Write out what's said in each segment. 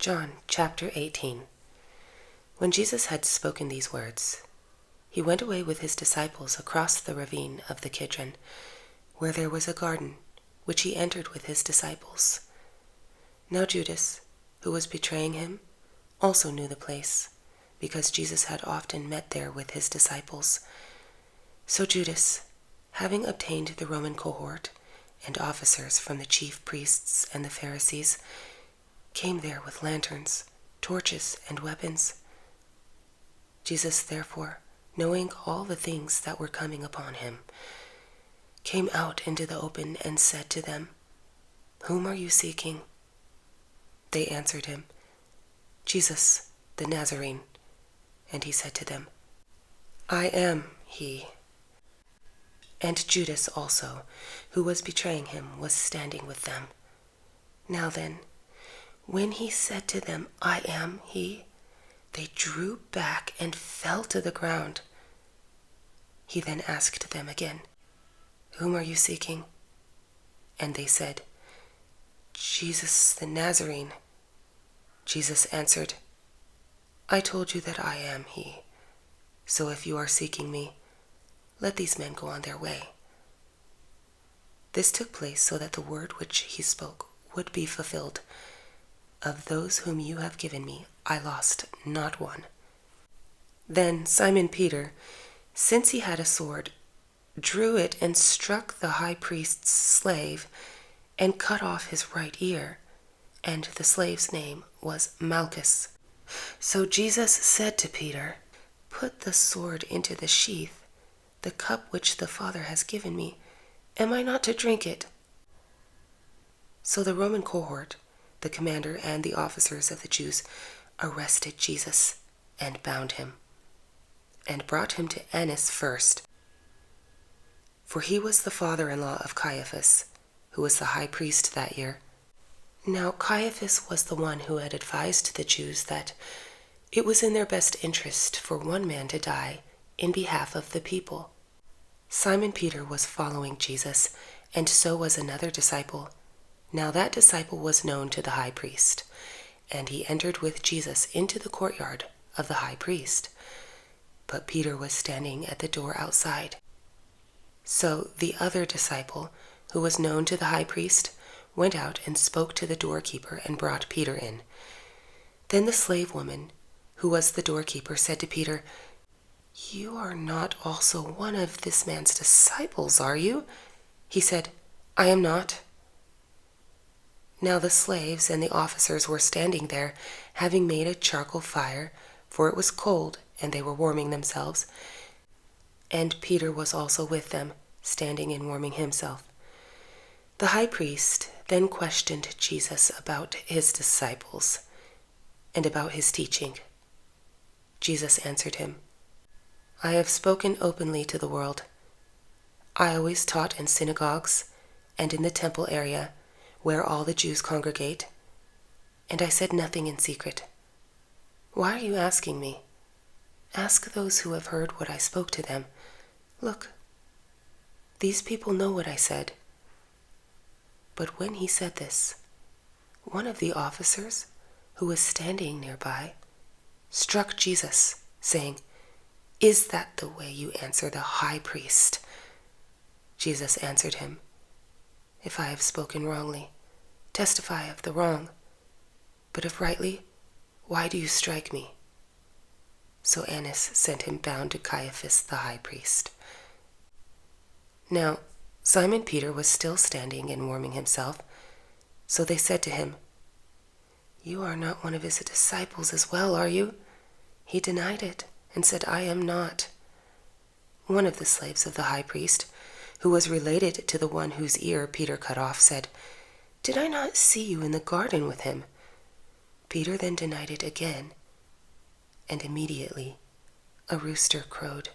John chapter 18. When Jesus had spoken these words, he went away with his disciples across the ravine of the Kidron, where there was a garden, which he entered with his disciples. Now Judas, who was betraying him, also knew the place, because Jesus had often met there with his disciples. So Judas, having obtained the Roman cohort and officers from the chief priests and the Pharisees, came there with lanterns, torches, and weapons. Jesus, therefore, knowing all the things that were coming upon him, came out into the open and said to them, "Whom are you seeking?" They answered him, "Jesus, the Nazarene." And he said to them, "I am he." And Judas also, who was betraying him, was standing with them. Now then, when he said to them, "I am he," they drew back and fell to the ground. He then asked them again, "Whom are you seeking?" And they said, "Jesus the Nazarene." Jesus answered, "I told you that I am he. So if you are seeking me, let these men go on their way." This took place so that the word which he spoke would be fulfilled. "Of those whom you have given me, I lost not one." Then Simon Peter, since he had a sword, drew it and struck the high priest's slave and cut off his right ear, and the slave's name was Malchus. So Jesus said to Peter, "Put the sword into the sheath. The cup which the Father has given me, am I not to drink it?" So the Roman cohort, the commander and the officers of the Jews, arrested Jesus and bound him, and brought him to Annas first, for he was the father-in-law of Caiaphas, who was the high priest that year. Now Caiaphas was the one who had advised the Jews that it was in their best interest for one man to die in behalf of the people. Simon Peter was following Jesus, and so was another disciple. Now that disciple was known to the high priest, and he entered with Jesus into the courtyard of the high priest. But Peter was standing at the door outside. So the other disciple, who was known to the high priest, went out and spoke to the doorkeeper and brought Peter in. Then the slave woman, who was the doorkeeper, said to Peter, "You are not also one of this man's disciples, are you?" He said, "I am not." Now the slaves and the officers were standing there, having made a charcoal fire, for it was cold, and they were warming themselves. And Peter was also with them, standing and warming himself. The high priest then questioned Jesus about his disciples and about his teaching. Jesus answered him, "I have spoken openly to the world. I always taught in synagogues and in the temple area, where all the Jews congregate, and I said nothing in secret. Why are you asking me? Ask those who have heard what I spoke to them. Look, these people know what I said." But when he said this, one of the officers, who was standing nearby, struck Jesus, saying, "Is that the way you answer the high priest?" Jesus answered him, "If I have spoken wrongly, testify of the wrong. But if rightly, why do you strike me?" So Annas sent him bound to Caiaphas the high priest. Now Simon Peter was still standing and warming himself. So they said to him, "You are not one of his disciples as well, are you?" He denied it and said, "I am not." One of the slaves of the high priest, who was related to the one whose ear Peter cut off, said, "Did I not see you in the garden with him?" Peter then denied it again, and immediately a rooster crowed.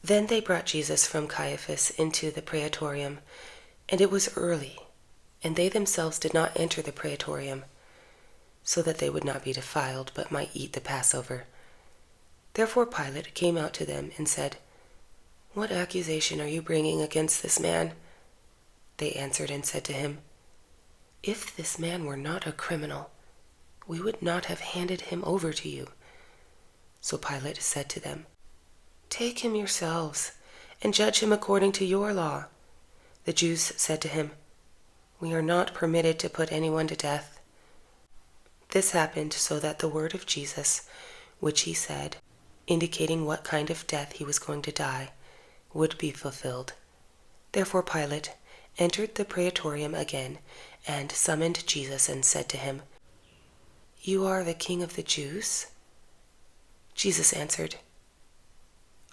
Then they brought Jesus from Caiaphas into the praetorium, and it was early, and they themselves did not enter the praetorium, so that they would not be defiled, but might eat the Passover. Therefore Pilate came out to them and said, "What accusation are you bringing against this man?" They answered and said to him, "If this man were not a criminal, we would not have handed him over to you." So Pilate said to them, "Take him yourselves, and judge him according to your law." The Jews said to him, "We are not permitted to put anyone to death." This happened so that the word of Jesus, which he said, indicating what kind of death he was going to die, would be fulfilled. Therefore Pilate entered the praetorium again and summoned Jesus and said to him, "You are the king of the Jews?" Jesus answered,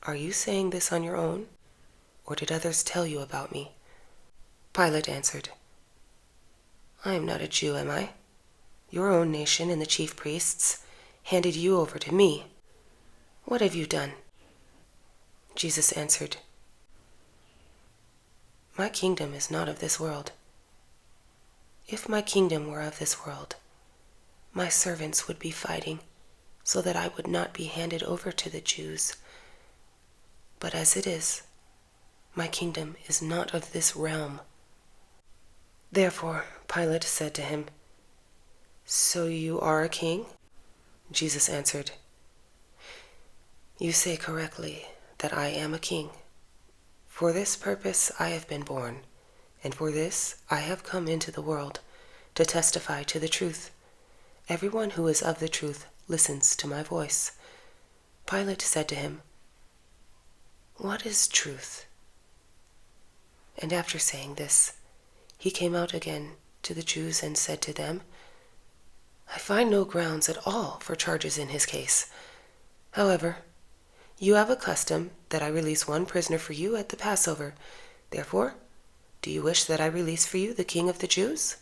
"Are you saying this on your own, or did others tell you about me?" Pilate answered, "I am not a Jew, am I? Your own nation and the chief priests handed you over to me. What have you done?" Jesus answered, "My kingdom is not of this world. If my kingdom were of this world, my servants would be fighting so that I would not be handed over to the Jews. But as it is, my kingdom is not of this realm." Therefore Pilate said to him, "So you are a king?" Jesus answered, "You say correctly that I am a king. For this purpose I have been born, and for this I have come into the world, to testify to the truth. Everyone who is of the truth listens to my voice." Pilate said to him, "What is truth?" And after saying this, he came out again to the Jews and said to them, "I find no grounds at all for charges in his case. However, you have a custom that I release one prisoner for you at the Passover. Therefore, do you wish that I release for you the King of the Jews?"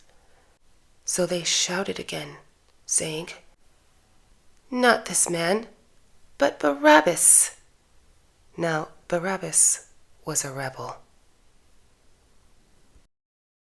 So they shouted again, saying, "Not this man, but Barabbas." Now Barabbas was a rebel.